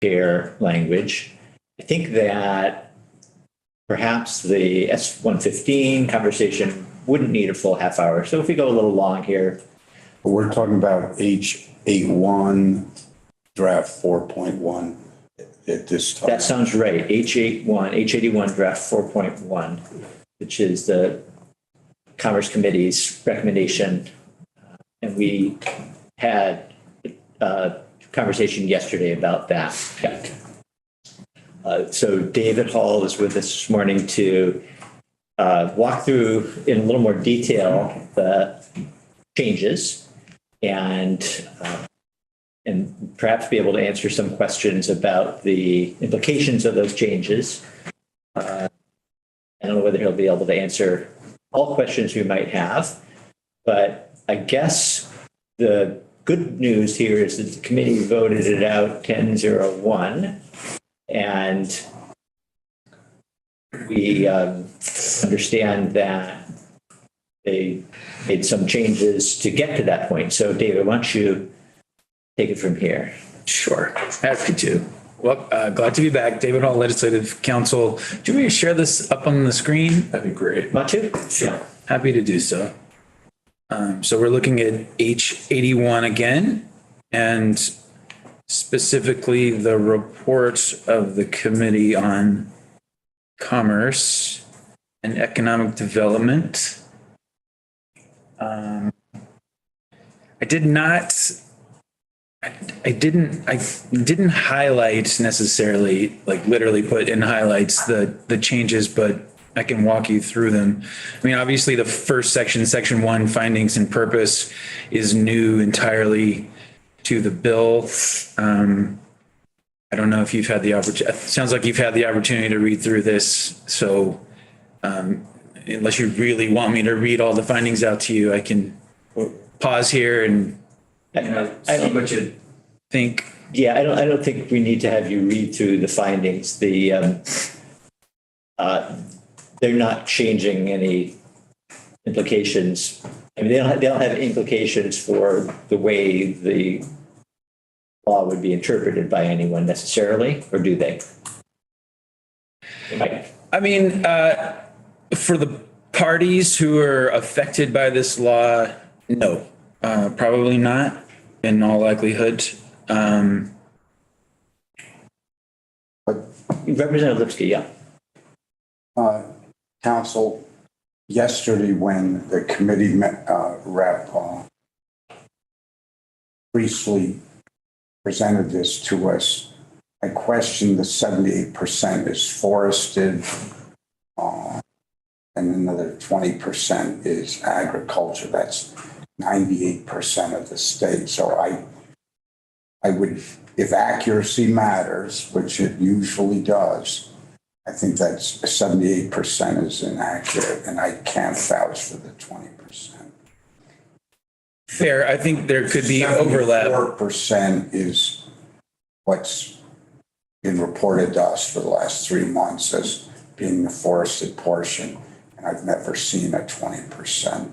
chair language. I think that perhaps the S-115 conversation wouldn't need a full half hour. So if we go a little long here. We're talking about H81 draft 4.1 at this time. That sounds right. H81 draft 4.1, which is the Commerce Committee's recommendation. And we had a conversation yesterday about that. Yeah. So David Hall is with us this morning to walk through in a little more detail the changes and perhaps be able to answer some questions about the implications of those changes. I don't know whether he'll be able to answer all questions we might have, but I guess the good news here is that the committee voted it out 10-0-1, and we understand that they made some changes to get to that point. So David, why don't you take it from here? Sure, happy to. Well, glad to be back. David Hall, Legislative Counsel. Do you want me to share this up on the screen? That'd be great. Want to? Sure. Happy to do so. So we're looking at H81 again, and specifically the report of the Committee on Commerce and Economic Development. I didn't highlight necessarily, like literally put in highlights the changes, but I can walk you through them. I mean, obviously the first section, section 1, findings and purpose, is new entirely to the bill. I don't know if you've had the opportunity, it sounds like you've had the opportunity to read through this. So unless you really want me to read all the findings out to you, I can pause here and see what you think. Yeah, I don't think we need to have you read through the findings. They're not changing any implications. I mean, they don't have implications for the way the law would be interpreted by anyone necessarily, or do they? I mean, for the parties who are affected by this law, no, probably not in all likelihood. Representative Lipsky, yeah. Council, yesterday when the committee rep briefly presented this to us, I questioned the 78% is forested and another 20% is agriculture. That's 98% of the state. So I would, if accuracy matters, which it usually does, I think that's 78% is inaccurate, and I can't vouch for the 20%. Fair. I think there could be overlap. 4% is what's been reported to us for the last 3 months as being the forested portion, and I've never seen a 20%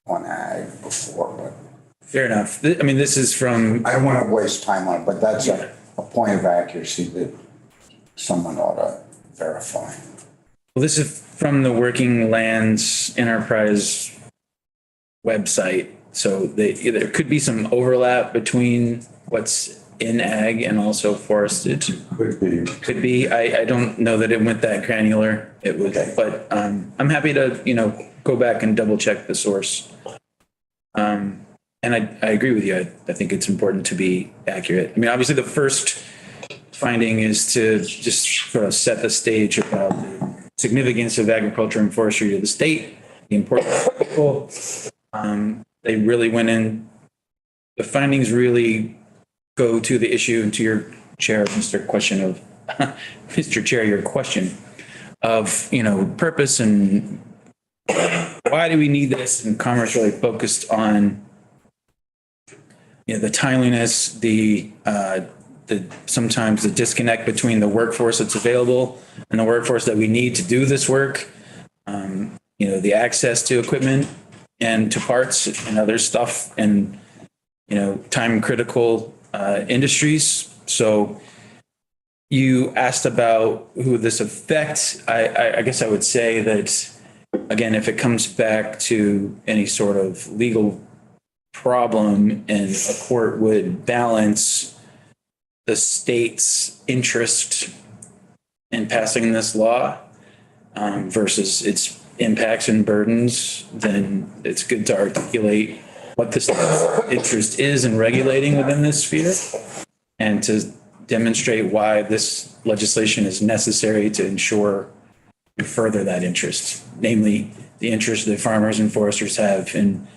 on ag before. But fair enough. I mean, this is from. I don't want to waste time on it, but that's a point of accuracy that someone ought to verify. Well, this is from the Working Lands Enterprise website. So there could be some overlap between what's in ag and also forested. Could be. I don't know that it went that granular. It was, okay. But I'm happy to, go back and double check the source. And I agree with you. I think it's important to be accurate. I mean, obviously the first finding is to just sort of set the stage about the significance of agriculture and forestry to the state, the importance of people. They really went in, the findings really go to the issue and to your chair, Mr. Chair, your question of, purpose and why do we need this? And Commerce really focused on, the timeliness, sometimes the disconnect between the workforce that's available and the workforce that we need to do this work. The access to equipment and to parts and other stuff and, time critical industries. So you asked about who would this affect. I guess I would say that, again, if it comes back to any sort of legal problem and a court would balance the state's interest in passing this law versus its impacts and burdens, then it's good to articulate what the state's interest is in regulating within this sphere and to demonstrate why this legislation is necessary to ensure and further that interest, namely the interest that farmers and foresters have in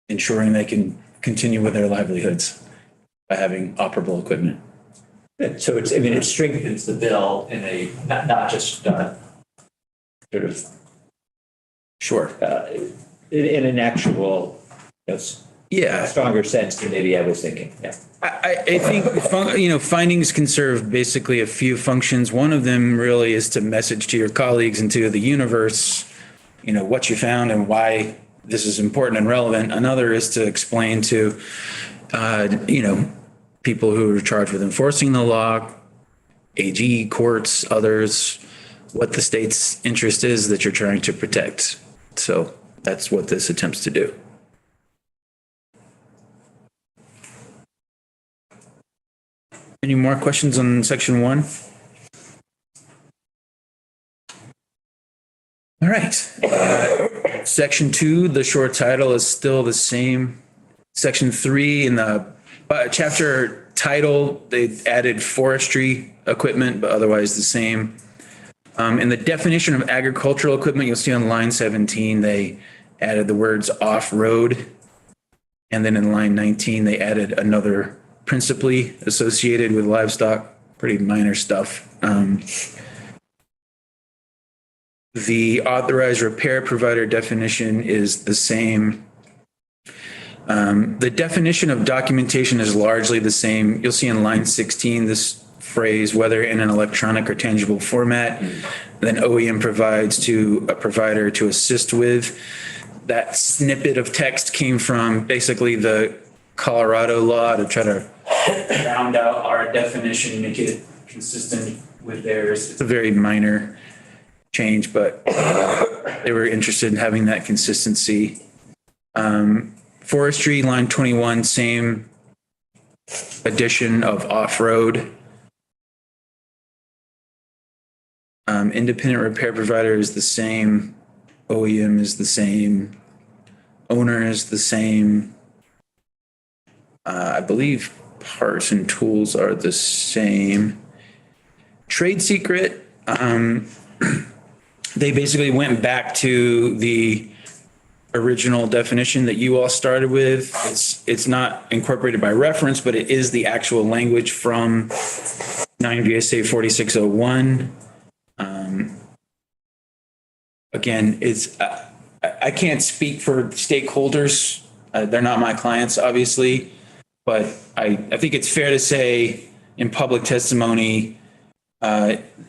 ensuring they can continue with their livelihoods by having operable equipment. So it's, I mean, it strengthens the bill in a, not just sort of Sure. in an actual, Yeah. stronger sense than maybe I was thinking. Yeah. I think, findings can serve basically a few functions. One of them really is to message to your colleagues and to the universe, what you found and why this is important and relevant. Another is to explain to, people who are charged with enforcing the law, AG, courts, others, what the state's interest is that you're trying to protect. So that's what this attempts to do. Any more questions on section 1? All right. Section 2, the short title is still the same. Section 3 in the chapter title, they added forestry equipment, but otherwise the same. In the definition of agricultural equipment, you'll see on line 17, they added the words off-road. And then in line 19, they added another principally associated with livestock, pretty minor stuff. The authorized repair provider definition is the same. The definition of documentation is largely the same. You'll see in line 16, this phrase, whether in an electronic or tangible format, then OEM provides to a provider to assist with. That snippet of text came from basically the Colorado law to try to round out our definition, make it consistent with theirs. It's a very minor change, but they were interested in having that consistency. Forestry, line 21, same addition of off-road. Independent repair provider is the same. OEM is the same. Owner is the same. I believe parts and tools are the same. Trade secret, they basically went back to the original definition that you all started with. It's not incorporated by reference, but it is the actual language from 9 VSA 4601. Again, I can't speak for stakeholders. They're not my clients, obviously, but I think it's fair to say in public testimony,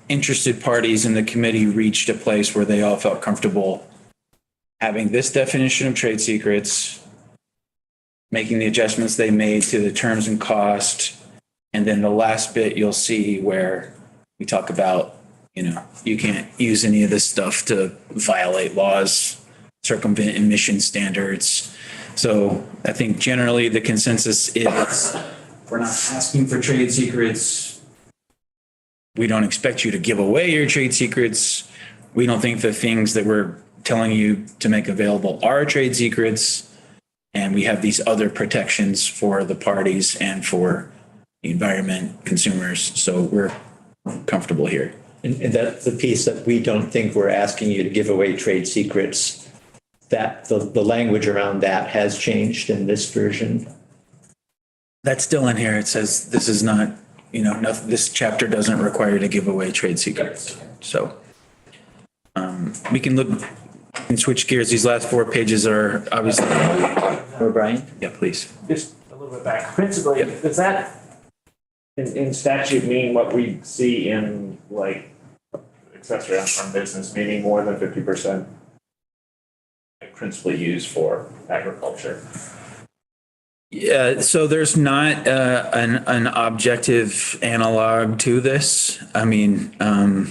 interested parties in the committee reached a place where they all felt comfortable having this definition of trade secrets, making the adjustments they made to the terms and cost. And then the last bit you'll see where we talk about, you can't use any of this stuff to violate laws, circumvent emission standards. So I think generally the consensus is we're not asking for trade secrets. We don't expect you to give away your trade secrets. We don't think the things that we're telling you to make available are trade secrets. And we have these other protections for the parties and for the environment, consumers. So we're comfortable here. And that's the piece that we don't think we're asking you to give away trade secrets, that the language around that has changed in this version. That's still in here. It says this is not, this chapter doesn't require you to give away trade secrets. So we can look and switch gears. These last 4 pages are obviously. Brian? Yeah, please. Just a little bit back. Principally, does that in statute mean what we see in like accessory on business, meaning more than 50% principally used for agriculture? Yeah, so there's not an objective analog to this. I mean, I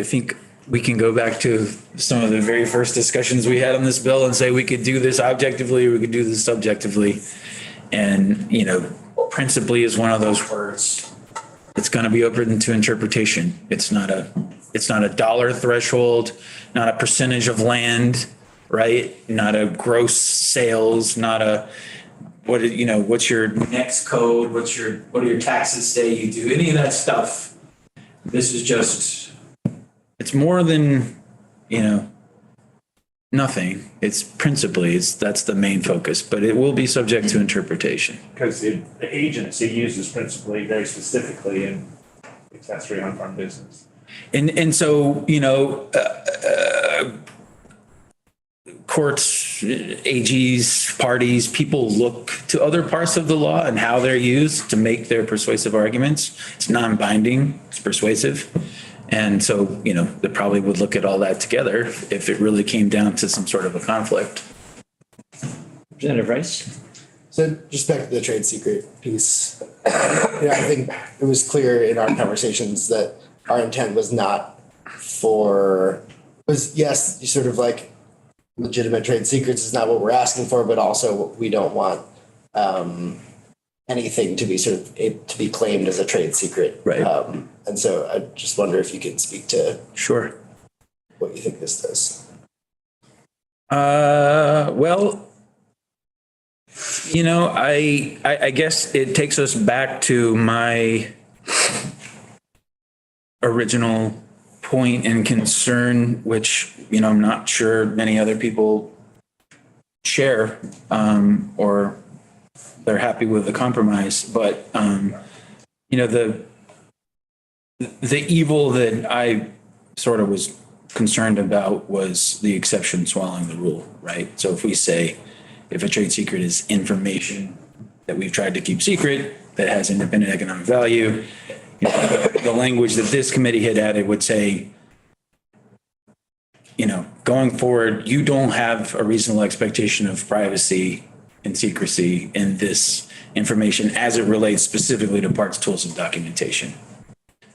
think we can go back to some of the very first discussions we had on this bill and say we could do this objectively, or we could do this subjectively. And, principally is one of those words. It's going to be open to interpretation. It's not a dollar threshold, not a percentage of land, right? Not a gross sales, not a, what's your next code? What do your taxes say you do? Any of that stuff. This is just, it's more than, nothing. It's principally, that's the main focus, but it will be subject to interpretation. Because the agency uses principally very specifically in accessory on farm business. And so, courts, AGs, parties, people look to other parts of the law and how they're used to make their persuasive arguments. It's non-binding, it's persuasive. And so, they probably would look at all that together if it really came down to some sort of a conflict. Representative Rice? So just back to the trade secret piece. I think it was clear in our conversations that our intent was not yes, you sort of like legitimate trade secrets is not what we're asking for, but also we don't want anything to be to be claimed as a trade secret. Right. And so I just wonder if you could speak to Sure. what you think this does. Well, I guess it takes us back to my original point and concern, which, I'm not sure many other people share, or they're happy with the compromise, but, the evil that I sort of was concerned about was the exception swallowing the rule, right? So if we say, if a trade secret is information that we've tried to keep secret, that has independent economic value, the language that this committee had added would say, going forward, you don't have a reasonable expectation of privacy and secrecy in this information as it relates specifically to parts, tools, and documentation.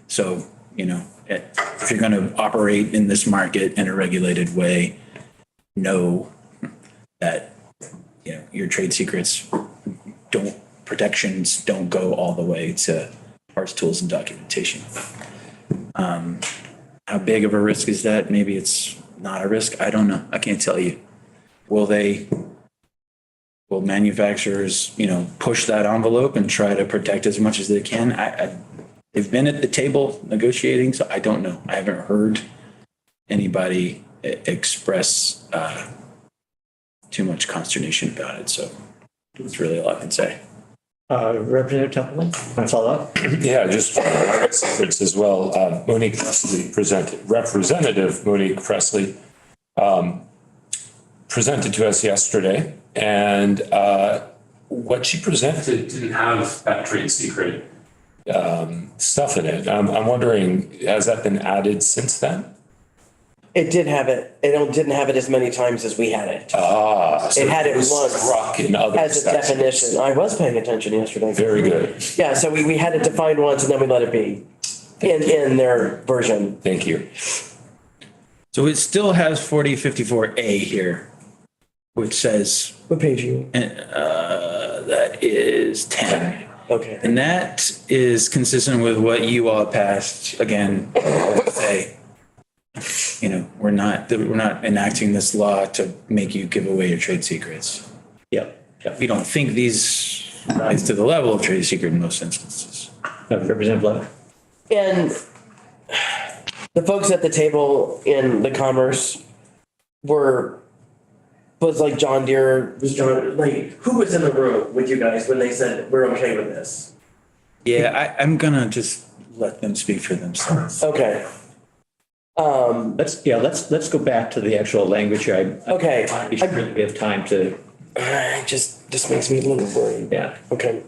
So, if you're going to operate in this market in a regulated way, know that, your trade secrets protections don't go all the way to parts, tools, and documentation. How big of a risk is that? Maybe it's not a risk. I don't know. I can't tell you. Will manufacturers, push that envelope and try to protect as much as they can? They've been at the table negotiating, so I don't know. I haven't heard anybody express too much consternation about it. So that's really all I can say. Representative Templeman, want to follow up? Yeah, just secrets as well. Monique Presley Representative Monique Presley presented to us yesterday, and what she presented didn't have that trade secret stuff in it. I'm wondering, has that been added since then? It did have it. It didn't have it as many times as we had it. So It had it was once struck in other as a sections. definition. I was paying attention yesterday. Very good. Yeah, so we had it defined once and then we let it be in their version. Thank you. So it still has 4054A here, which says, What page are you? that is 10. Okay. And that is consistent with what you all passed, again, say, we're not enacting this law to make you give away your trade secrets. Yep. We don't think these rise to the level of trade secret in most instances. Representative Love? And the folks at the table in the commerce was like John Deere, who was in the room with you guys when they said, we're okay with this? Yeah, I'm gonna just let them speak for themselves. Okay. Let's go back to the actual language here. Okay. We should really have time to, This makes me a little worried. yeah. Okay.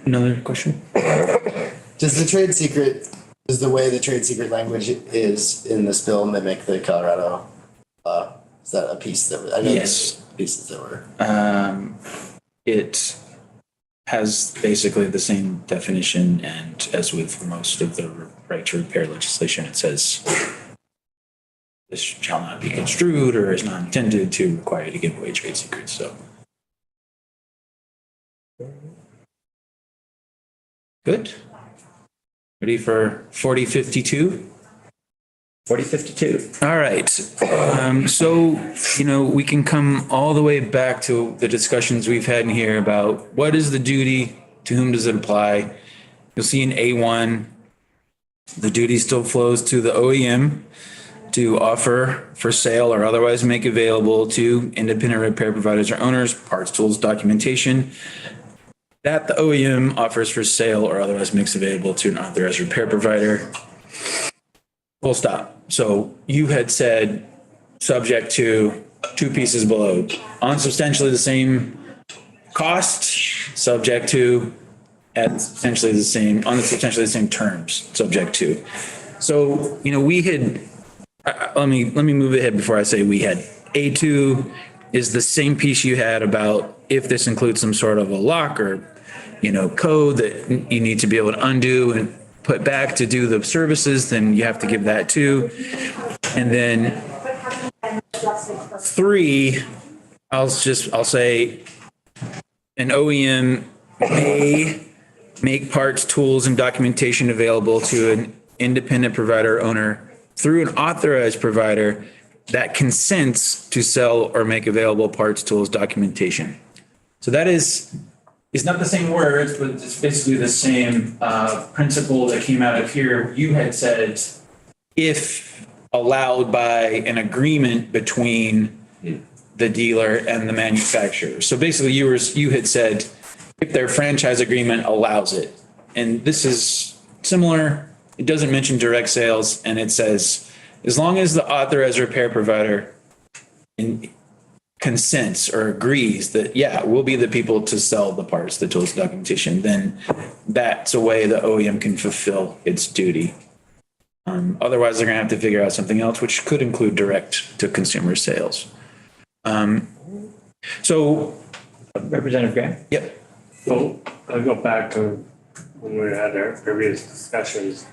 another question? Does the way the trade secret language is in this bill mimic the Colorado law? Is that a piece that, I know Yes. there's pieces that were, It has basically the same definition, and as with most of the right to repair legislation, it says this shall not be construed or is not intended to require you to give away trade secrets, so. Good. Ready for 4052? 4052. All right. So, we can come all the way back to the discussions we've had in here about what is the duty, to whom does it apply? You'll see in A1, the duty still flows to the OEM to offer for sale or otherwise make available to independent repair providers or owners, parts, tools, documentation that the OEM offers for sale or otherwise makes available to an authorized repair provider. Full stop. So you had said, subject to two pieces below, on substantially the same cost, subject to, at substantially the same, on substantially the same terms, subject to. So, we had, let me move ahead before I say we had. A2 is the same piece you had about if this includes some sort of a lock or, code that you need to be able to undo and put back to do the services, then you have to give that too. And then 3, I'll say an OEM may make parts, tools, and documentation available to an independent provider or owner through an authorized provider that consents to sell or make available parts, tools, documentation. So that is, it's not the same words, but it's basically the same principle that came out of here. You had said, if allowed by an agreement between the dealer and the manufacturer. So basically you had said, if their franchise agreement allows it. And this is similar. It doesn't mention direct sales, and it says, as long as the authorized repair provider consents or agrees that, yeah, we'll be the people to sell the parts, the tools, documentation, then that's a way the OEM can fulfill its duty. Otherwise, they're gonna have to figure out something else, which could include direct to consumer sales. So, Representative Graham? yep. So I'll go back to when we had our previous discussions.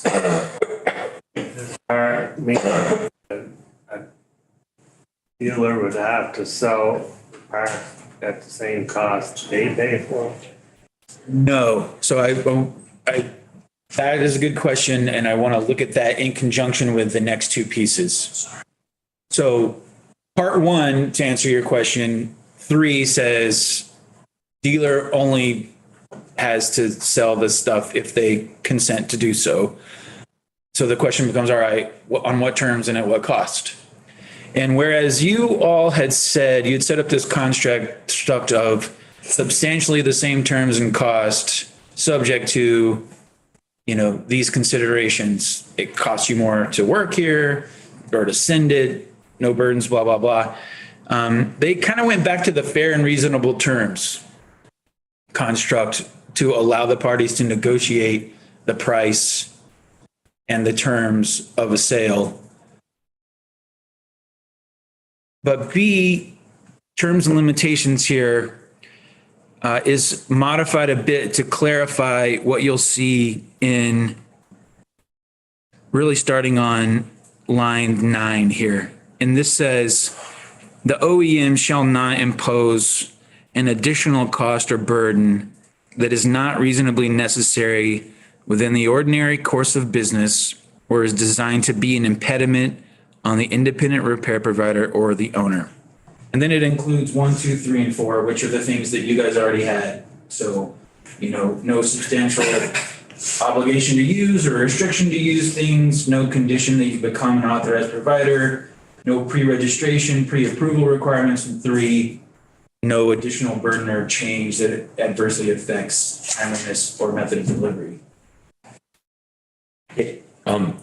A dealer would have to sell the parts at the same cost they pay for. No. So that is a good question, and I want to look at that in conjunction with the next two pieces. So part 1, to answer your question, 3 says dealer only has to sell the stuff if they consent to do so. So the question becomes, all right, on what terms and at what cost? And whereas you all had said, you'd set up this construct of substantially the same terms and cost, subject to, these considerations. It costs you more to work here or to send it, no burdens, blah, blah, blah. They kind of went back to the fair and reasonable terms construct to allow the parties to negotiate the price and the terms of a sale. But B, terms and limitations here is modified a bit to clarify what you'll see in really starting on line 9 here. And this says, the OEM shall not impose an additional cost or burden that is not reasonably necessary within the ordinary course of business or is designed to be an impediment on the independent repair provider or the owner. And then it includes 1, 2, 3, and 4, which are the things that you guys already had. So, no substantial obligation to use or restriction to use things, no condition that you become an authorized provider, no pre-registration, pre-approval requirements, and 3, no additional burden or change that adversely affects timeliness or method of delivery.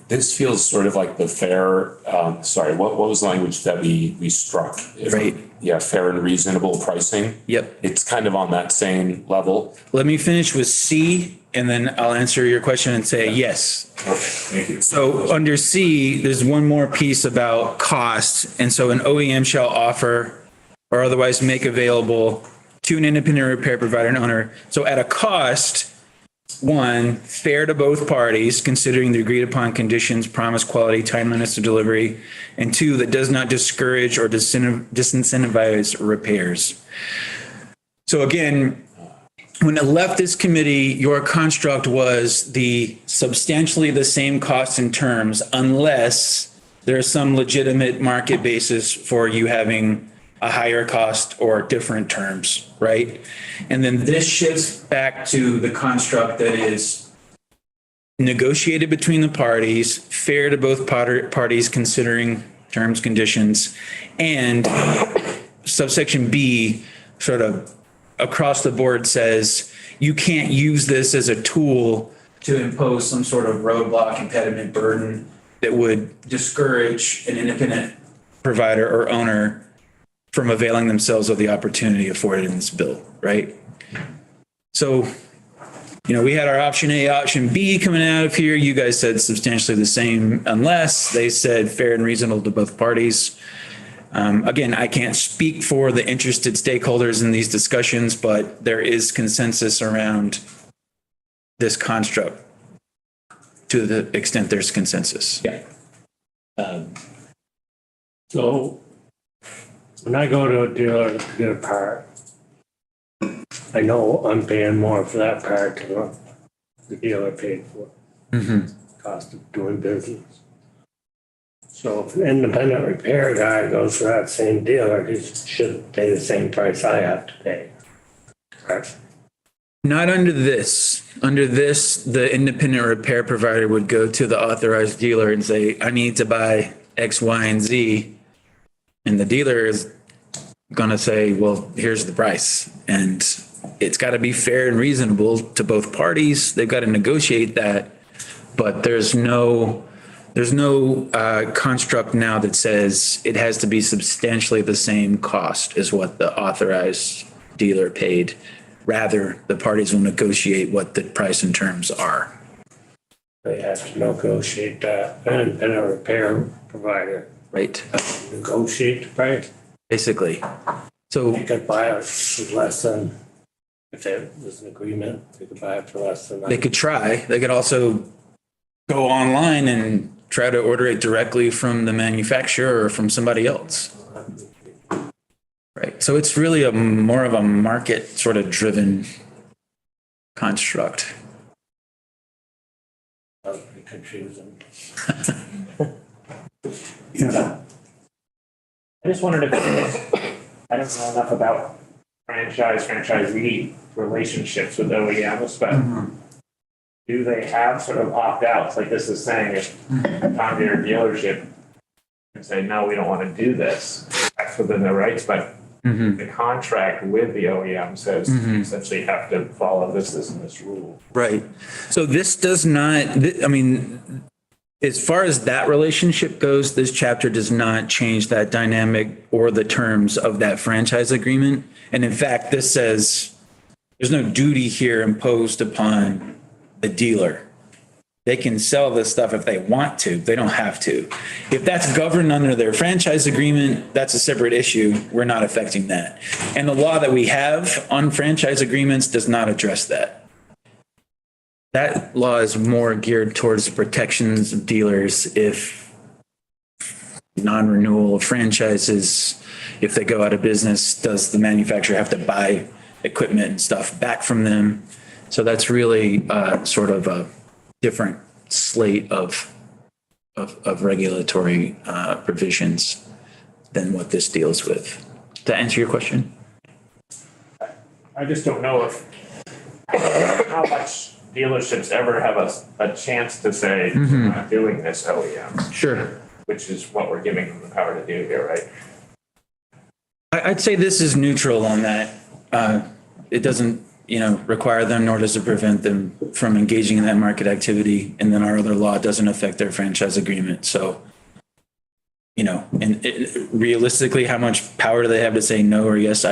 This feels sort of like the fair, sorry, what was the language that we struck? Right. Yeah, fair and reasonable pricing. Yep. It's kind of on that same level. Let me finish with C and then I'll answer your question and say yes. Okay, thank you. So under C, there's one more piece about cost. And so an OEM shall offer or otherwise make available to an independent repair provider and owner. So at a cost, one, fair to both parties, considering the agreed upon conditions, promise, quality, timeliness of delivery. And two, that does not discourage or disincentivize repairs. So again, when it left this committee, your construct was the substantially the same costs and terms unless there's some legitimate market basis for you having a higher cost or different terms, right? And then this shifts back to the construct that is negotiated between the parties, fair to both parties considering terms, conditions, and subsection B sort of across the board says you can't use this as a tool to impose some sort of roadblock, impediment, burden that would discourage an independent provider or owner from availing themselves of the opportunity afforded in this bill, right? So, we had our option A, option B coming out of here. You guys said substantially the same unless. They said fair and reasonable to both parties. Again, I can't speak for the interested stakeholders in these discussions, but there is consensus around this construct to the extent there's consensus. Yeah. So when I go to a dealer to get a part, I know I'm paying more for that part than the dealer paid for. Cost of doing business. So if an independent repair guy goes to that same dealer, he should pay the same price I have to pay. Correct? Not under this. Under this, the independent repair provider would go to the authorized dealer and say, I need to buy X, Y, and Z. And the dealer is going to say, well, here's the price. And it's got to be fair and reasonable to both parties. They've got to negotiate that. But there's no construct now that says it has to be substantially the same cost as what the authorized dealer paid. Rather, the parties will negotiate what the price and terms are. They have to negotiate that. An independent repair provider Right. negotiate the price. Basically. So They could buy it for less than, if there was an agreement, they could buy it for less than they that. could try. They could also go online and try to order it directly from the manufacturer or from somebody else. Right. So it's really more of a market sort of driven construct. That would be confusing. Yeah. I just wondered if, I don't know enough about franchisee relationships with OEMs, but do they have sort of opt-outs? Like this is saying if Tom Deere dealership can say, no, we don't want to do this, that's within their rights, but the contract with the OEM says you essentially have to follow this and this rule. Right. So this does not, as far as that relationship goes, this chapter does not change that dynamic or the terms of that franchise agreement. And in fact, this says there's no duty here imposed upon the dealer. They can sell this stuff if they want to. They don't have to. If that's governed under their franchise agreement, that's a separate issue. We're not affecting that. And the law that we have on franchise agreements does not address that. That law is more geared towards the protections of dealers if non-renewal of franchises, if they go out of business, does the manufacturer have to buy equipment and stuff back from them? So that's really sort of a different slate of regulatory provisions than what this deals with. To answer your question? I just don't know if, how much dealerships ever have a chance to say, we're not doing this OEM, Sure. which is what we're giving them the power to do here, right? I'd say this is neutral on that. It doesn't require them, nor does it prevent them from engaging in that market activity. And then our other law doesn't affect their franchise agreement. So, realistically, how much power do they have to say no or yes?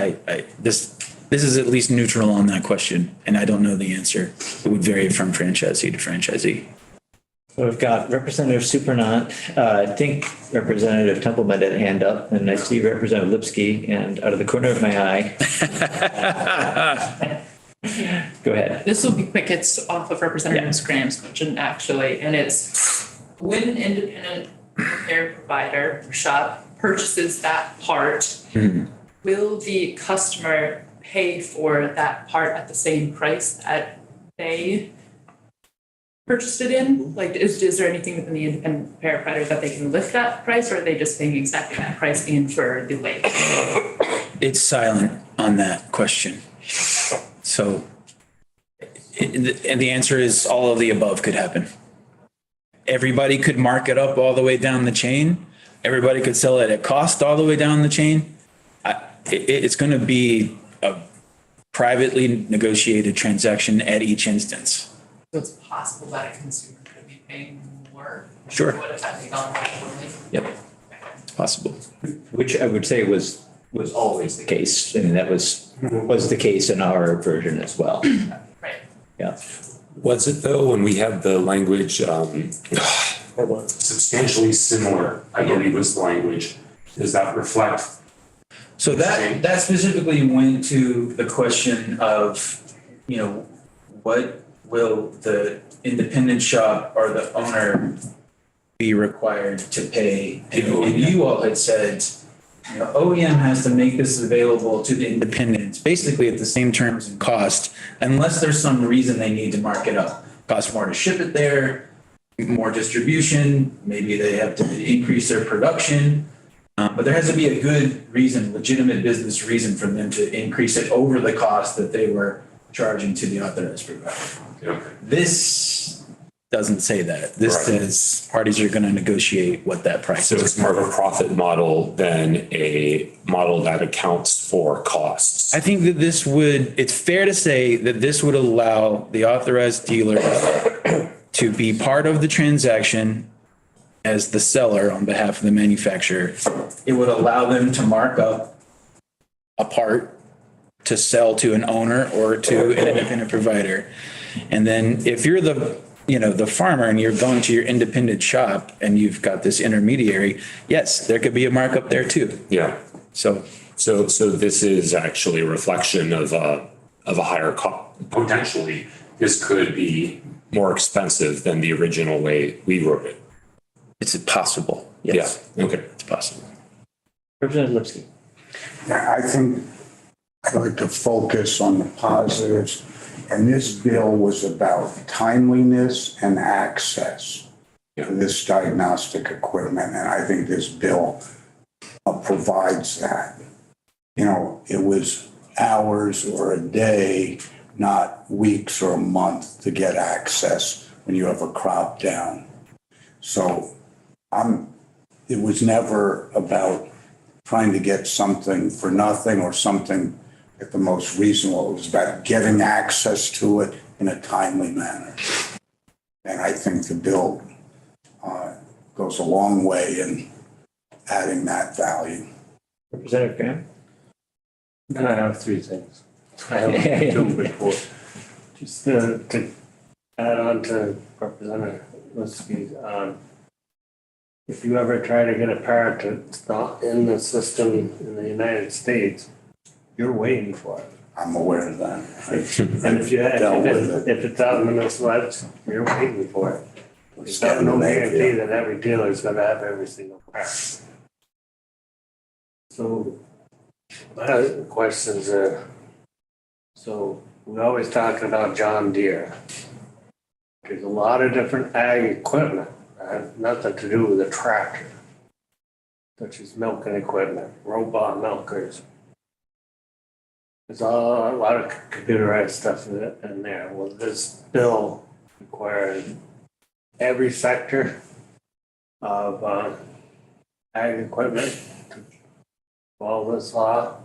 This is at least neutral on that question, and I don't know the answer. It would vary from franchisee to franchisee. So we've got Representative Supranant, I think Representative Templeman had a hand up, and I see Representative Lipsky, and out of the corner of my eye. Go ahead. This will be quick. It's off of Representative Graham's question, actually, and it's when an independent repair provider or shop purchases that part, will the customer pay for that part at the same price that they purchased it in? Like, is there anything within the independent repair provider that they can lift that price, or are they just paying exactly that price in for the labor? It's silent on that question. So, and the answer is all of the above could happen. Everybody could mark it up all the way down the chain. Everybody could sell it at cost all the way down the chain. It's going to be a privately negotiated transaction at each instance. So it's possible that a consumer could be paying more. Sure. What if that they gone normally? Yep, it's possible. Which I would say was always the case. I mean, that was the case in our version as well. Right. Yeah. Was it though, when we had the language, substantially similar, I believe was the language, does that reflect? So that specifically went to the question of, what will the independent shop or the owner be required to pay? And you all had said, OEM has to make this available to the independents, basically at the same terms and cost, unless there's some reason they need to mark it up. Costs more to ship it there, more distribution, maybe they have to increase their production. But there has to be a good reason, legitimate business reason for them to increase it over the cost that they were charging to the authorized provider. Okay. This doesn't say that. This Right. says parties are going to negotiate what that price So is. it's more of a profit model than a model that accounts for costs. I think that it's fair to say that this would allow the authorized dealer to be part of the transaction as the seller on behalf of the manufacturer. It would allow them to mark up a part to sell to an owner or to an independent provider. And then if you're the farmer and you're going to your independent shop and you've got this intermediary, yes, there could be a markup there too. Yeah. So So this is actually a reflection of a higher cost. Potentially, this could be more expensive than the original way we wrote it. it's possible. Yes, Yeah, okay. it's possible. Representative Lipsky. Yeah, I think I'd like to focus on the positives. And this bill was about timeliness and access to this diagnostic equipment. And I think this bill provides that. It was hours or a day, not weeks or a month to get access when you have a crop down. So it was never about trying to get something for nothing or something at the most reasonable. It was about getting access to it in a timely manner. And I think the bill goes a long way in adding that value. Representative Graham. I have three things. I have two before. Just to add on to Representative Lipsky's, if you ever try to get a part that's not in the system in the United States, you're waiting for it. I'm aware of that. And if Dealt with if it's out in the Midwest, you're waiting for it. There's It's getting no late, guarantee yeah. that every dealer's gonna have every single part. So my questions are, so we're always talking about John Deere. There's a lot of different ag equipment that have nothing to do with a tractor, such as milking equipment, robot milkers. There's a lot of computerized stuff in there. Well, this bill requires every sector of ag equipment to follow this law.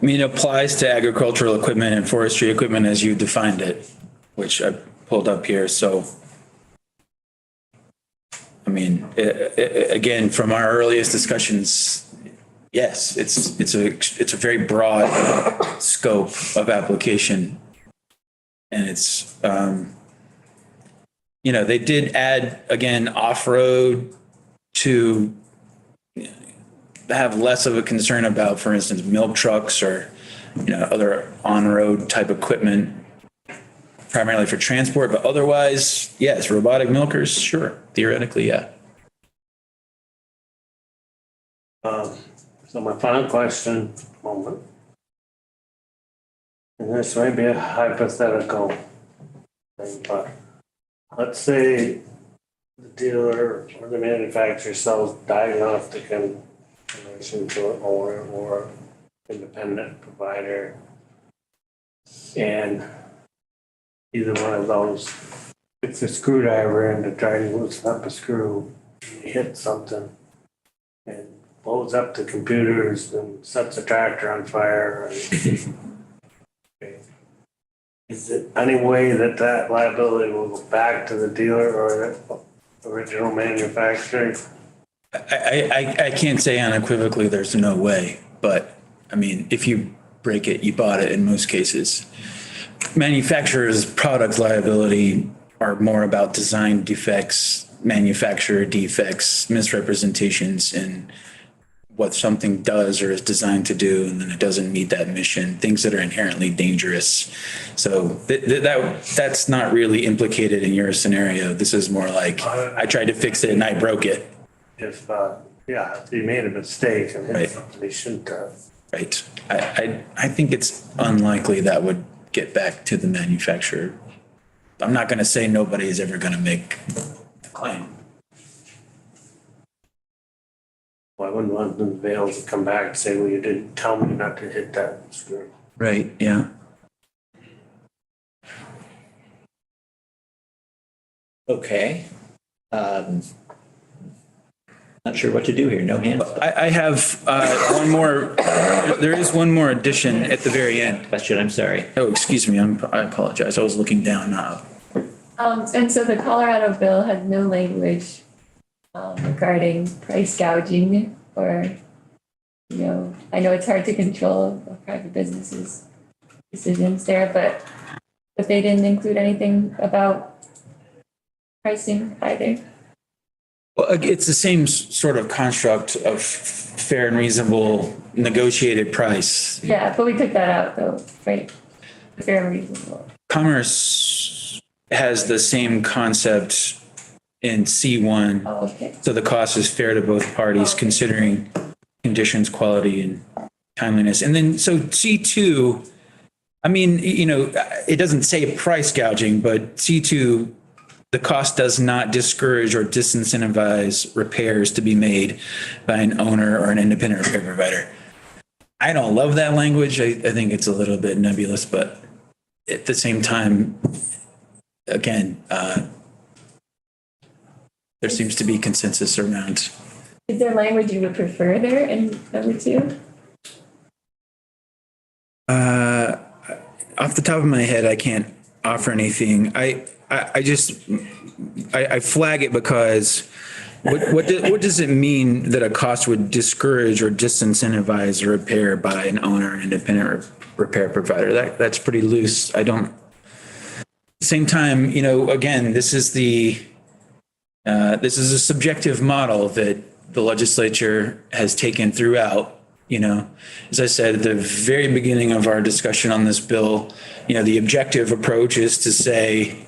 I mean, it applies to agricultural equipment and forestry equipment as you defined it, which I pulled up here, so. I mean, again, from our earliest discussions, yes, it's a very broad scope of application. And it's, they did add, again, off-road to have less of a concern about, for instance, milk trucks or, other on-road type equipment, primarily for transport, but otherwise, yes, robotic milkers, sure, theoretically, yeah. So my final question, moment. And this may be a hypothetical thing, but let's say the dealer or the manufacturer sells diagnostic information to an owner or independent provider. And either one of those puts a screwdriver in to try to loosen up a screw, hit something, and blows up the computers and sets the tractor on fire. Okay. Is there any way that liability will go back to the dealer or the original manufacturer? I can't say unequivocally there's no way, but I mean, if you break it, you bought it in most cases. Manufacturers' product liability are more about design defects, manufacturer defects, misrepresentations in what something does or is designed to do, and then it doesn't meet that mission, things that are inherently dangerous. So that's not really implicated in your scenario. This is more like, I tried to fix it and I broke it. If you made a mistake and hit Right. something they shouldn't have. Right. I think it's unlikely that would get back to the manufacturer. I'm not going to say nobody is ever going to make the claim. Well, I wouldn't want them to be able to come back and say, well, you didn't tell me not to hit that screw. Right, yeah. Okay. Not sure what to do here. No hands. I have one more, there is one more addition at the very end. Question, I'm sorry. Oh, excuse me, I apologize. I was looking down, not up. And so the Colorado bill has no language regarding price gouging or, I know it's hard to control a private businesses' decisions there, but they didn't include anything about pricing either. Well, it's the same sort of construct of fair and reasonable negotiated price. Yeah, but we took that out though, right? Fair and reasonable. Commerce has the same concept in C1. Oh, okay. So the cost is fair to both parties, considering conditions, quality, and timeliness. And then, so C2, I mean, it doesn't say price gouging, but C2, the cost does not discourage or disincentivize repairs to be made by an owner or an independent repair provider. I don't love that language. I think it's a little bit nebulous, but at the same time, again, there seems to be consensus around. Is there language you would prefer there in number 2? Off the top of my head, I can't offer anything. I flag it because what does it mean that a cost would discourage or disincentivize a repair by an owner, independent repair provider? That's pretty loose. I don't. Same time, again, this is a subjective model that the legislature has taken throughout. As I said at the very beginning of our discussion on this bill, the objective approach is to say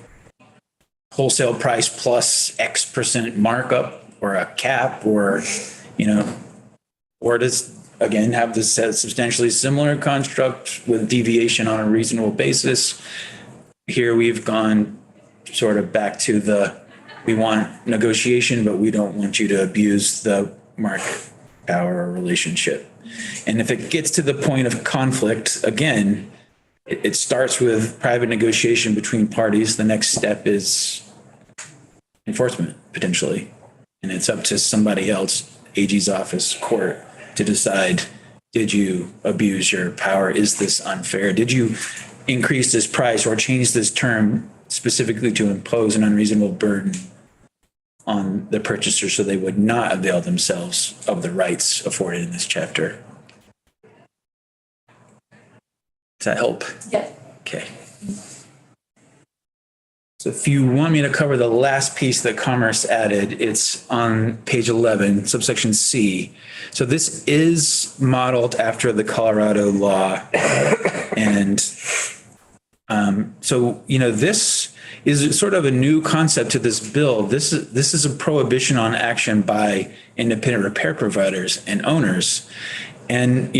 wholesale price plus X% markup or a cap or does, again, have this substantially similar construct with deviation on a reasonable basis. Here we've gone sort of back to we want negotiation, but we don't want you to abuse the market power or relationship. And if it gets to the point of conflict, again, it starts with private negotiation between parties. The next step is enforcement, potentially. And it's up to somebody else, AG's office, court, to decide, Did you abuse your power? Is this unfair? Did you increase this price or change this term specifically to impose an unreasonable burden on the purchaser so they would not avail themselves of the rights afforded in this chapter? Does that help? Yeah. Okay. So if you want me to cover the last piece that Commerce added, it's on page 11, subsection C. So this is modeled after the Colorado law. And so, this is sort of a new concept to this bill. This is a prohibition on action by independent repair providers and owners. And,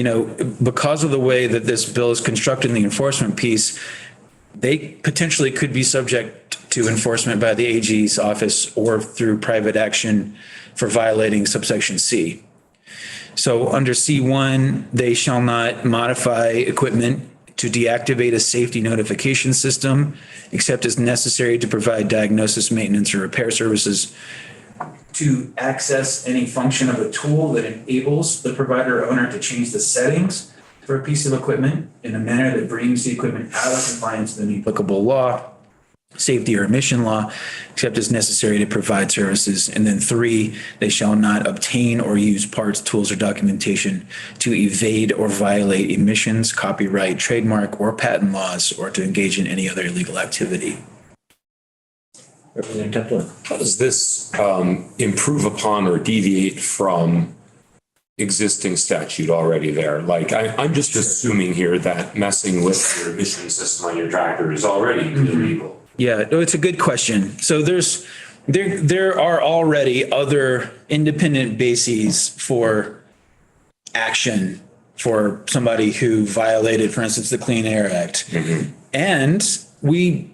because of the way that this bill is constructed in the enforcement piece, they potentially could be subject to enforcement by the AG's office or through private action for violating subsection C. So under C1, they shall not modify equipment to deactivate a safety notification system, except as necessary to provide diagnosis, maintenance, or repair services, to access any function of a tool that enables the provider or owner to change the settings for a piece of equipment in a manner that brings the equipment out of compliance with any applicable law, safety or emission law, except as necessary to provide services. And then 3, they shall not obtain or use parts, tools, or documentation to evade or violate emissions, copyright, trademark, or patent laws, or to engage in any other illegal activity. Representative Kaplan. How does this improve upon or deviate from existing statute already there? Like, I'm just assuming here that messing with your emission system on your tractor is already illegal. Yeah, no, it's a good question. So there are already other independent bases for action for somebody who violated, for instance, the Clean Air Act. And we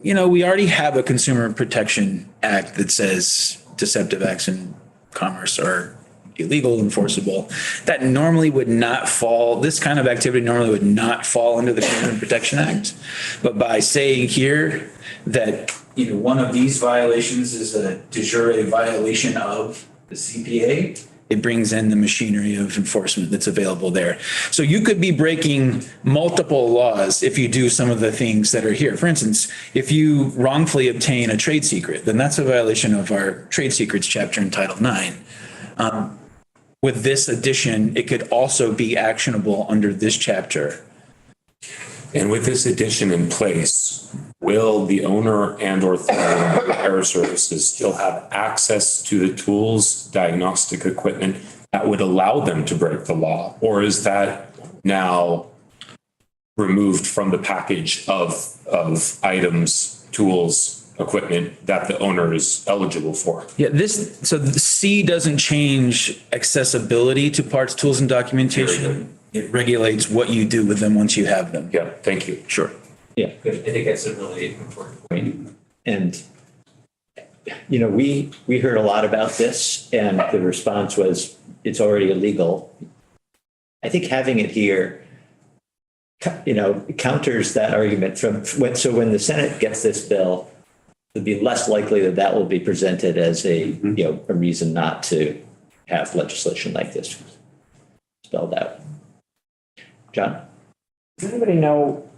already have a Consumer Protection Act that says deceptive acts in commerce are illegal, enforceable. That normally would not fall, this kind of activity normally would not fall under the Consumer Protection Act. But by saying here that, one of these violations is a de jure violation of the CPA, it brings in the machinery of enforcement that's available there. So you could be breaking multiple laws if you do some of the things that are here. For instance, if you wrongfully obtain a trade secret, then that's a violation of our Trade Secrets chapter in Title IX. With this addition, it could also be actionable under this chapter. And with this addition in place, will the owner and or repair services still have access to the tools, diagnostic equipment that would allow them to break the law? Or is that now removed from the package of items, tools, equipment that the owner is eligible for? Yeah, so the C doesn't change accessibility to parts, tools, and documentation. It regulates what you do with them once you have them. Yeah, thank you. Sure. Yeah, good. I think that's a really important point. And, we heard a lot about this and the response was it's already illegal. I think having it here, counters that argument when the Senate gets this bill, it'd be less likely that will be presented as a reason not to have legislation like this spelled out. John? Does anybody know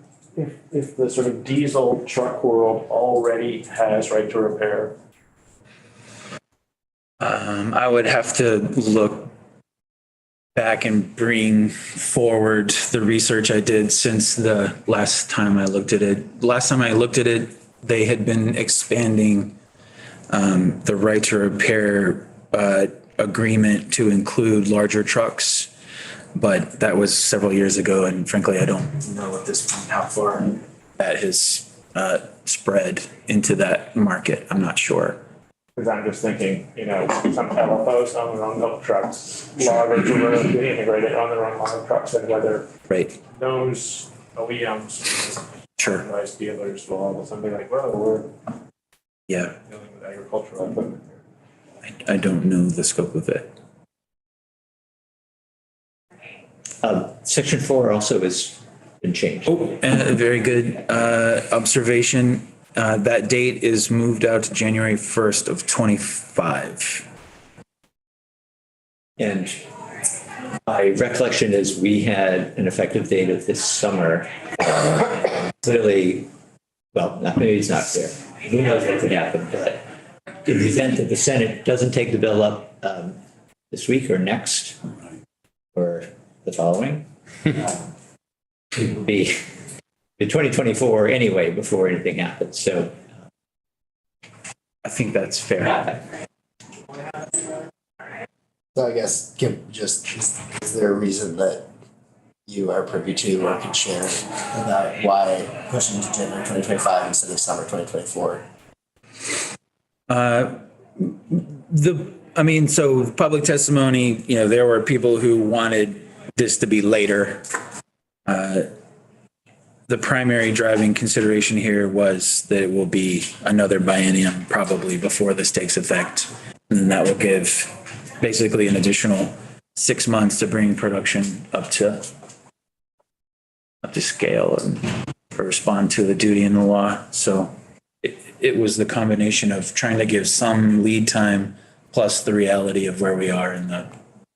if the sort of diesel truck world already has right to repair? I would have to look back and bring forward the research I did since the last time I looked at it. Last time I looked at it, they had been expanding the right to repair agreement to include larger trucks. But that was several years ago. And frankly, I don't know at this point how far that has spread into that market. I'm not sure. Because I'm just thinking, some LFOs on their own milk trucks, loggers are really integrated on their own log trucks, and whether those OEMs, Sure. Rice dealers will all something like, well, we're Yeah, dealing with agricultural equipment here. I don't know the scope of it. Section 4 also has been changed. Very good observation. That date is moved out to January 1st of 25. And My recollection is we had an effective date of this summer. Clearly, well, maybe it's not clear. Who knows what could happen, but in the event that the Senate doesn't take the bill up this week or next, or the following, it will be the 2024 anyway before anything happens. So I think that's fair. So I guess, is there a reason that you are privy to or can share about why pushing to January 2025 instead of summer 2024? So public testimony, there were people who wanted this to be later. The primary driving consideration here was that it will be another biennium probably before this takes effect. And that will give basically an additional 6 months to bring production up to scale and respond to the duty in the law. So it was the combination of trying to give some lead time plus the reality of where we are in the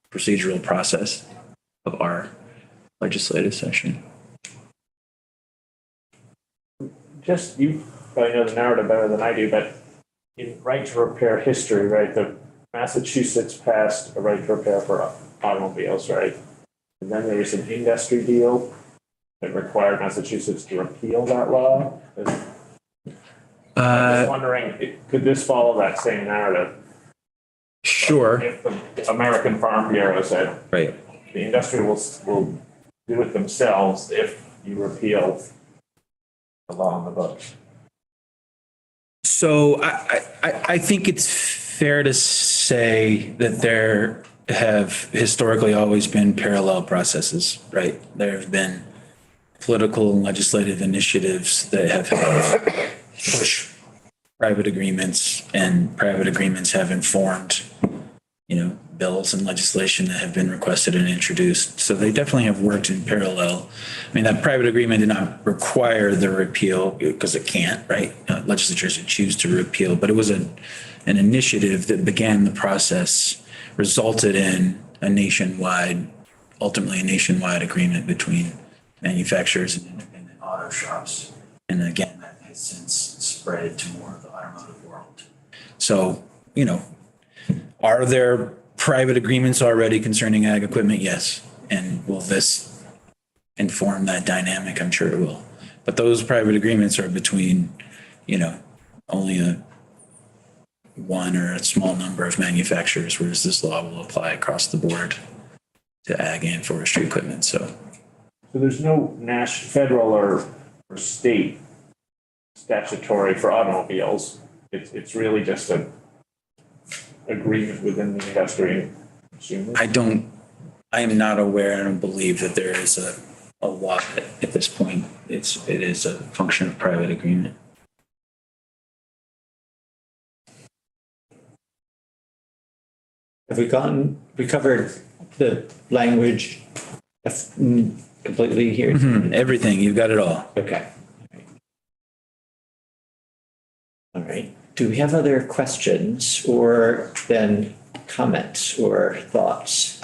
procedural process of our legislative session. Just, you probably know the narrative better than I do, but in right to repair history, right, the Massachusetts passed a right to repair for automobiles, right? And then there was an industry deal that required Massachusetts to repeal that law. I'm just wondering, could this follow that same narrative? Sure. If the American Farm Bureau said, Right. the industry will do it themselves if you repeal the law on the books. So I think it's fair to say that there have historically always been parallel processes, right? There have been political and legislative initiatives that have helped push private agreements, and private agreements have informed, bills and legislation that have been requested and introduced. So they definitely have worked in parallel. I mean, that private agreement did not require the repeal because it can't, right? Legislatures would choose to repeal, but it was an initiative that began the process, resulted in ultimately a nationwide agreement between manufacturers and independent auto shops. And again, that has since spread to more of the automotive world. So, are there private agreements already concerning ag equipment? Yes. And will this inform that dynamic? I'm sure it will. But those private agreements are between, only one or a small number of manufacturers, whereas this law will apply across the board to ag and forestry equipment. So there's no federal or state statutory for automobiles. It's really just an agreement within the industry. I am not aware, I don't believe that there is a law at this point. It is a function of private agreement. have we covered the language completely here? Everything, you've got it all. Okay. All right. Do we have other questions or then comments or thoughts?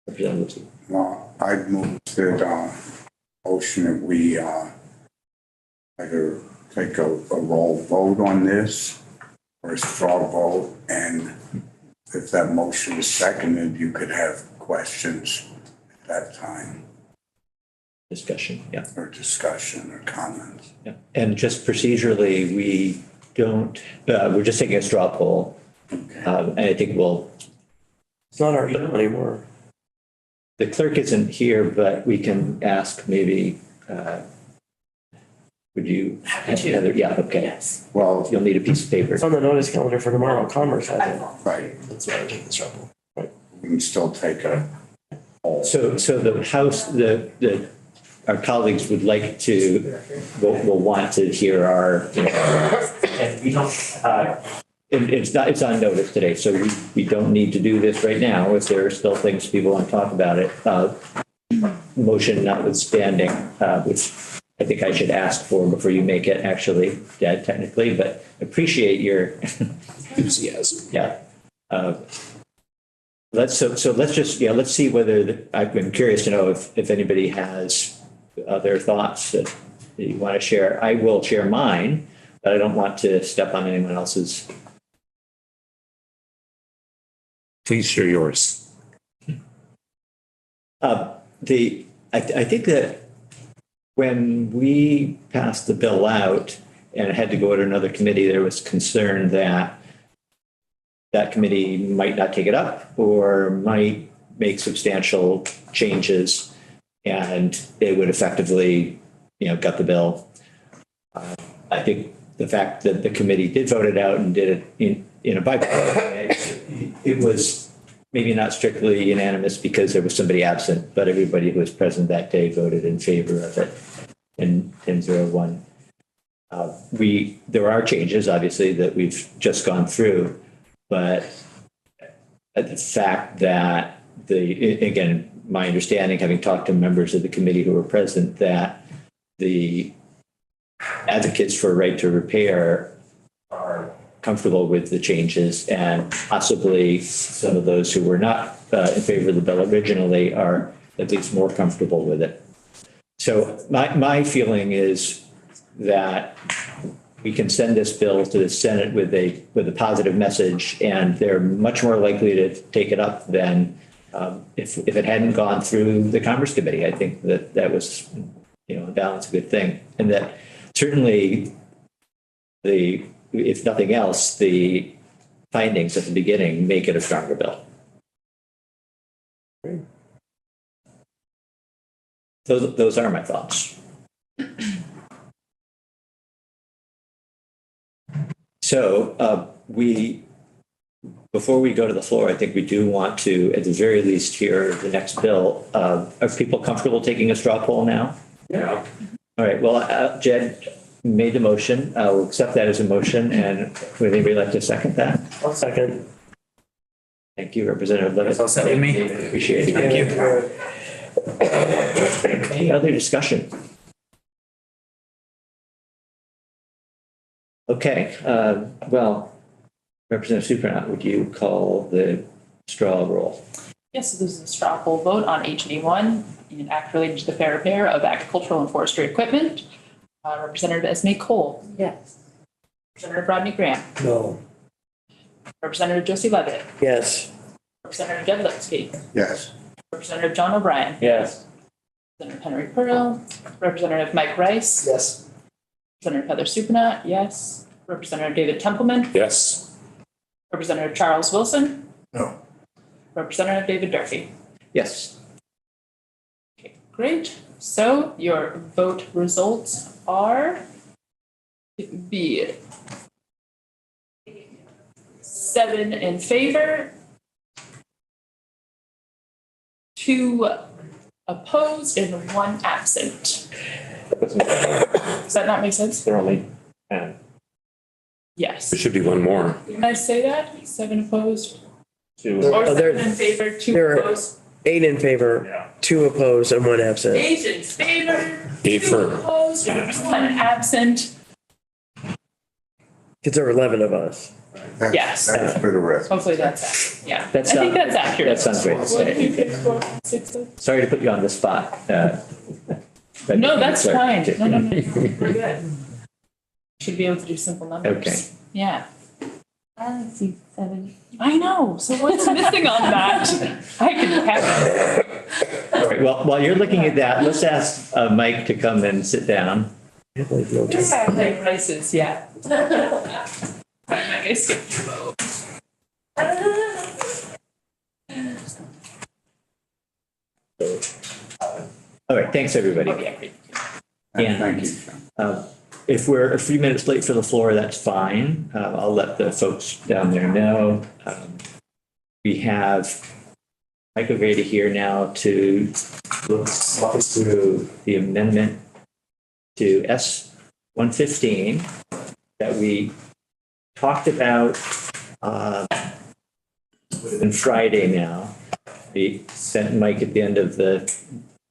Representative. Well, I'd move that motion that we either take a roll vote on this or a straw vote, and if that motion is seconded, you could have questions at that time, Discussion, yeah. or discussion or comments. Yeah. And just procedurally, we're just taking a straw poll. And I think It's not our show anymore. the clerk isn't here, but we can ask maybe, would you? Yeah, okay. Yes. Well, You'll need a piece of paper. It's on the notice calendar for tomorrow. Commerce has it. right, That's why I'm taking this trouble. we can still take a poll. So the House, our colleagues would like to, will want to hear our, and we don't, it's on notice today, so we don't need to do this right now. If there are still things people want to talk about it, motion notwithstanding, which I think I should ask for before you make it actually, technically, but appreciate your Enthusiasm. yeah. let's just, let's see whether, I'm curious to know if anybody has other thoughts that you want to share. I will share mine, but I don't want to step on anyone else's. Please share yours. I think that when we passed the bill out and it had to go to another committee, there was concern that that committee might not take it up or might make substantial changes, and it would effectively, gut the bill. I think the fact that the committee did vote it out and did it in a bipartisan way, it was maybe not strictly unanimous because there was somebody absent, but everybody who was present that day voted in favor of it in 10-01. There are changes, obviously, that we've just gone through, but the fact that again, my understanding, having talked to members of the committee who were present, that the advocates for right to repair are comfortable with the changes, and possibly some of those who were not in favor of the bill originally are at least more comfortable with it. So my feeling is that we can send this bill to the Senate with a positive message, and they're much more likely to take it up than if it hadn't gone through the Commerce Committee. I think that was, on balance, a good thing, and that certainly if nothing else, the findings at the beginning make it a stronger bill. Those are my thoughts. So before we go to the floor, I think we do want to, at the very least, hear the next bill. Are people comfortable taking a straw poll now? Yeah. All right. Well, Jed made the motion. I'll accept that as a motion. And would anybody like to second that? I'll second. Thank you, Representative Levitt. I'll second me. Appreciate it. Thank you. Any other discussion? Okay. Well, Representative Supranat, would you call the straw roll? Yes, so this is a straw poll vote on H81, an act related to the fair repair of agricultural and forestry equipment. Representative Esme Cole. Yes. Representative Rodney Graham. No. Representative Josie Levitt. Yes. Representative Deb Lipsky. Yes. Representative John O'Brien. Yes. Representative Henry Pearl. Representative Mike Rice. Yes. Representative Heather Supranat. Yes. Representative David Templeman. Yes. Representative Charles Wilson. No. Representative David Durkee. Yes. Okay, great. So your vote results are be 7 in favor, 2 opposed, and 1 absent. Does that not make sense? They're only 10. Yes. There should be one more. Didn't I say that? 7 opposed? 2. Or Oh, 7 in favor, 2 there are- opposed? 8 in favor, Yeah. 2 opposed, and 1 absent. 8 in favor, 8 2 for- opposed, and 1 absent. Because there were 11 of us. Yes. That's for the rest. Hopefully that's accurate. Yeah, That's I think not- that's accurate. that sounds great. What did you pick for 6? Sorry to put you on the spot. But- No, that's Sorry. fine. No. We're good. Should be able to do simple numbers. Okay. Yeah. I see 7. I know. So what's missing on that? I can have it. All right, well, while you're looking at that, let's ask Mike to come and sit down. I have like no time. Like prices, yeah. I skipped your vote. All right, thanks, everybody. Okay, great. Yeah. Thank you, John. If we're a few minutes late for the floor, that's fine. I'll let the folks down there know. We have Mike O'Grady here now to walk us through the amendment to S 115 that we talked about would have been Friday now. We sent Mike at the end of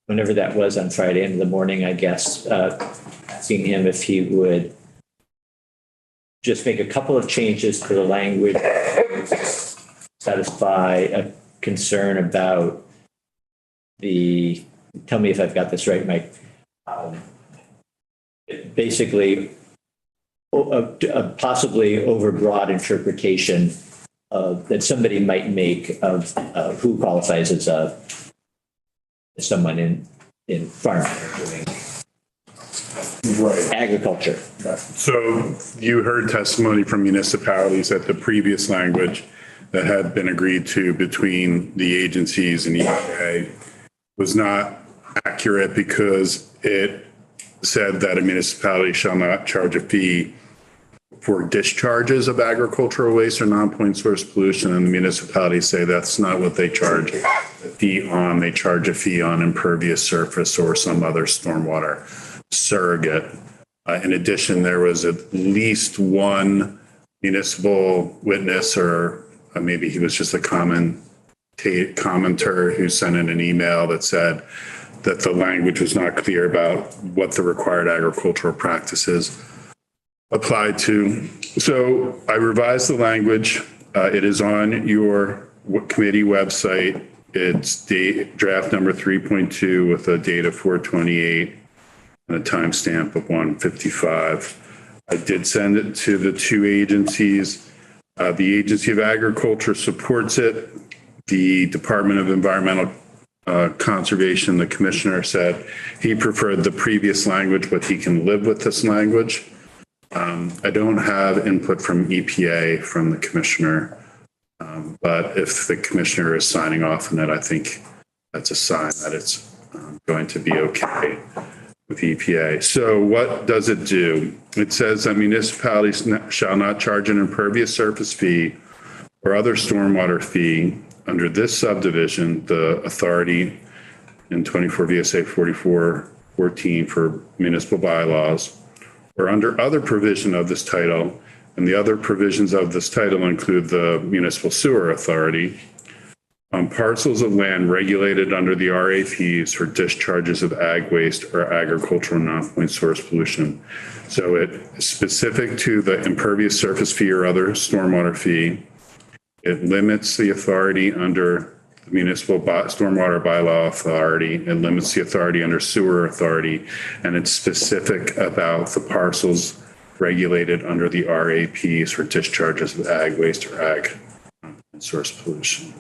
whenever that was on Friday, end of the morning, I guess, asking him if he would just make a couple of changes to the language, satisfy concern about tell me if I've got this right, Mike. Basically, a possibly overbroad interpretation that somebody might make of who qualifies as someone in farming or doing agriculture. So you heard testimony from municipalities that the previous language that had been agreed to between the agencies and EPA was not accurate because it said that a municipality shall not charge a fee for discharges of agricultural waste or non-point source pollution, and the municipalities say that's not what they charge a fee on. They charge a fee on impervious surface or some other stormwater surrogate. In addition, there was at least one municipal witness, or maybe he was just a commenter who sent in an email that said that the language was not clear about what the required agricultural practices applied to. So I revised the language. It is on your committee website. It's draft number 3.2 with a date of 4/28 and a timestamp of 1:55. I did send it to the two agencies. The Agency of Agriculture supports it. The Department of Environmental Conservation, the commissioner said he preferred the previous language, but he can live with this language. I don't have input from EPA from the commissioner, but if the commissioner is signing off on it, I think that's a sign that it's going to be okay with EPA. So what does it do? It says that municipalities shall not charge an impervious surface fee or other stormwater fee under this subdivision, the authority in 24 VSA 4414 for municipal bylaws, or under other provision of this title, and the other provisions of this title include the municipal sewer authority, on parcels of land regulated under the RAPs for discharges of ag waste or agricultural non-point source pollution. So it's specific to the impervious surface fee or other stormwater fee. It limits the authority under the municipal stormwater bylaw authority. It limits the authority under sewer authority. And it's specific about the parcels regulated under the RAPs for discharges of ag waste or ag source pollution.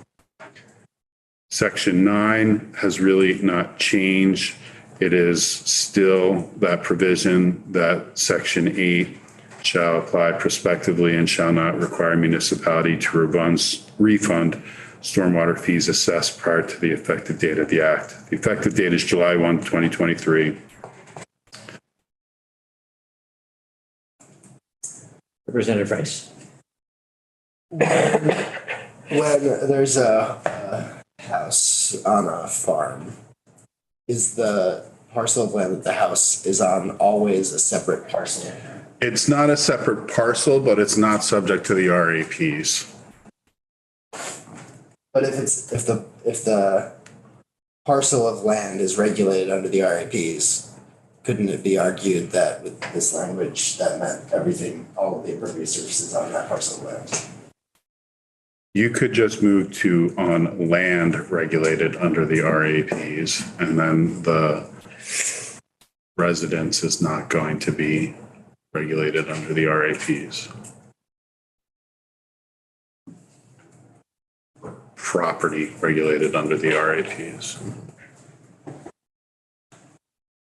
Section 9 has really not changed. It is still that provision that Section 8 shall apply prospectively and shall not require municipality to refund stormwater fees assessed prior to the effective date of the act. The effective date is July 1, 2023. Representative Rice. When there's a house on a farm, is the parcel of land that the house is on always a separate parcel? It's not a separate parcel, but it's not subject to the RAPs. But if the parcel of land is regulated under the RAPs, couldn't it be argued that with this language that meant everything, all of the impervious surfaces on that parcel of land? You could just move to on land regulated under the RAPs, and then the residence is not going to be regulated under the RAPs. Property regulated under the RAPs.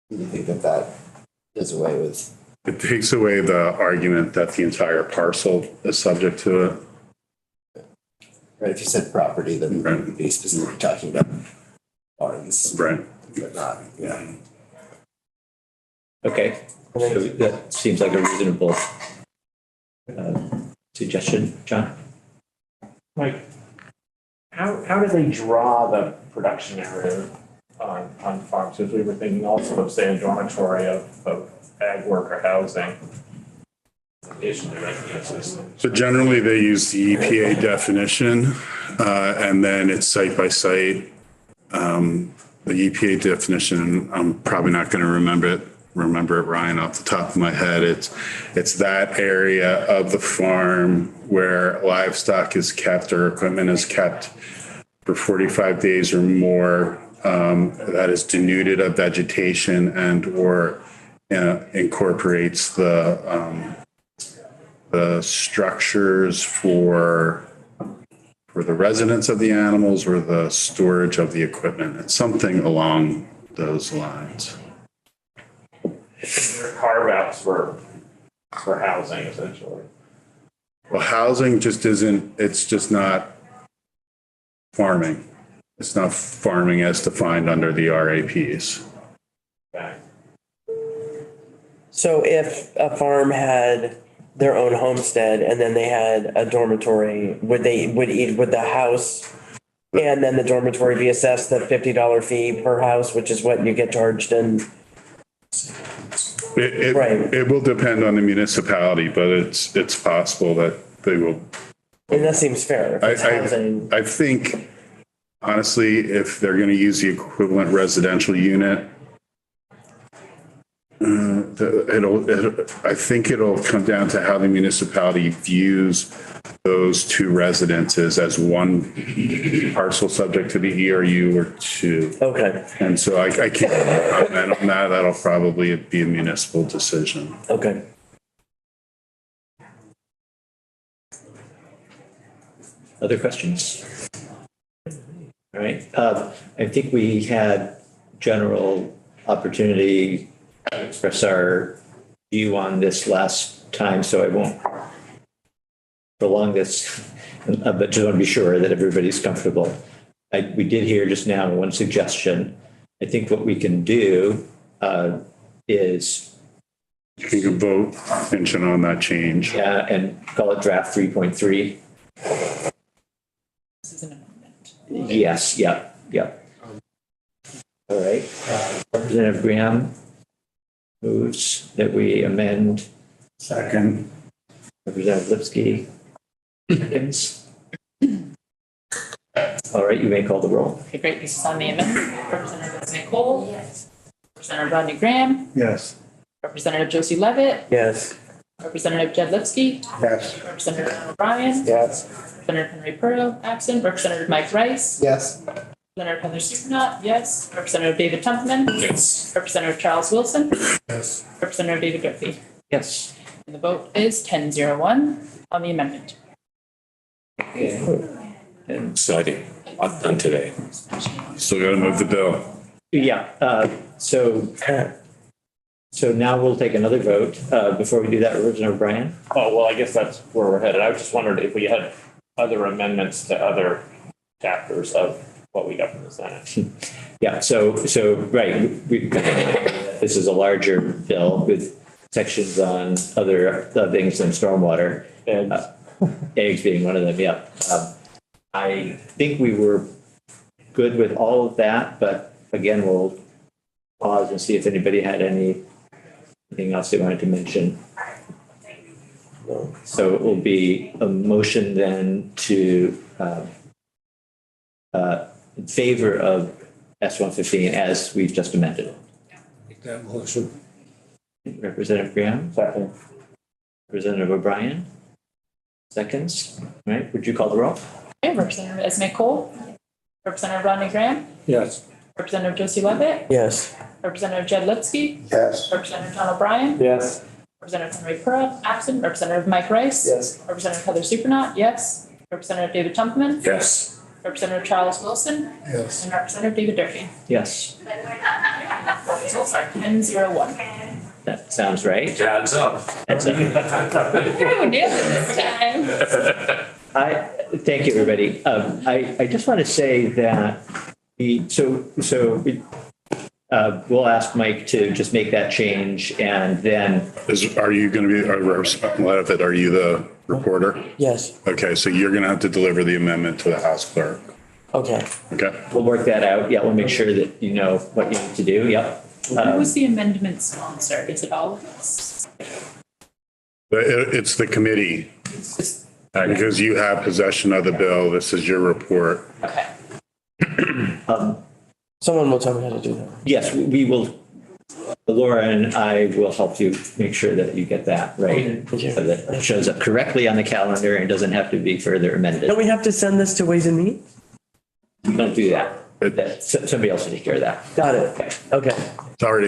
Do you think that does away with? It takes away the argument that the entire parcel is subject to it. Right, if you said property, then Right. you would be specifically talking about barns, Right. but not, yeah. Okay, so that seems like a reasonable suggestion, John? Like, how do they draw the production area on farms? Because we were thinking also of, say, a dormitory of ag worker housing. In addition to residences. So generally they use the EPA definition, and then it's site by site. The EPA definition, I'm probably not going to remember it, Ryan, off the top of my head. It's that area of the farm where livestock is kept or equipment is kept for 45 days or more, that is denuded of vegetation and or incorporates the structures for the residents of the animals or the storage of the equipment. It's something along those lines. There are carve-outs for housing essentially. Well, housing just isn't, it's just not farming. It's not farming as defined under the RAPs. Okay. So if a farm had their own homestead and then they had a dormitory, would the house and then the dormitory be assessed the $50 fee per house, which is what you get charged in? Right. It will depend on the municipality, but it's possible that they will. And that seems fair. If it's housing. I think honestly, if they're going to use the equivalent residential unit, I think it'll come down to how the municipality views those two residences as one parcel subject to the ERU or two. Okay, And so I can't comment on that. That'll probably be a municipal decision. okay. Other questions? All right, I think we had general opportunity to express our view on this last time, so I won't prolong this, but just want to be sure that everybody's comfortable. We did hear just now one suggestion. I think what we can do is You can vote attention on that change. and call it draft 3.3. This is an amendment. Yes, yep. All right. Representative Graham moves that we amend. Second. Representative Lipsky seconds. All right, you may call the roll. Okay, great. This is on the amendment. Representative Esme Cole. Yes. Representative Rodney Graham. Yes. Representative Josie Levitt. Yes. Representative Jed Lipsky. Yes. Representative John O'Brien. Yes. Representative Henry Pearl, absent. Representative Mike Rice. Yes. Representative Heather Supranat, yes. Representative David Tumpman. Yes. Representative Charles Wilson. Yes. Representative David Durfee. Yes. And the vote is 10-0-1 on the amendment. Okay. And Exciting. A lot done today. Still got to move the bill. yeah, so now we'll take another vote. Before we do that, Representative O'Brien. Oh, well, I guess that's where we're headed. I just wondered if we had other amendments to other chapters of what we got from the Senate. Yeah, so right, this is a larger bill with sections on other things than stormwater. And Eggs being one of them, yeah. I think we were good with all of that, but again, we'll pause and see if anybody had anything else they wanted to mention. So it will be a motion then to in favor of S-115 as we've just amended it. Make that motion. Representative Graham, second, Representative O'Brien, seconds. All right, would you call the roll? Okay, Representative Esme Cole. Representative Rodney Graham. Yes. Representative Josie Levitt. Yes. Representative Jed Lipsky. Yes. Representative John O'Brien. yes. Representative Henry Pearl, absent. Representative Mike Rice. Yes. Representative Heather Supranat, yes. Representative David Tumpman. Yes. Representative Charles Wilson. Yes. And Representative David Durfee. Yes, Results are 10-0-1. that sounds right. It adds up. That's it. Ooh, nailed it this time. Thank you, everybody. I just want to say that we'll ask Mike to just make that change and then, Are you going to be, are you the reporter? Yes. Okay, so you're going to have to deliver the amendment to the House clerk. Okay. Okay? we'll work that out. Yeah, we'll make sure that you know what you need to do. Yep. Who was the amendment sponsor? Is it all of us? It's the committee, It's just, because you have possession of the bill. This is your report. okay. Someone will tell me how to do that. Yes, we will. Laura and I will help you make sure that you get that right. Thank you. So that it shows up correctly on the calendar and doesn't have to be further amended. Don't we have to send this to Ways and Means? We're gonna do that. Somebody else will take care of that. Got it. Okay. It's already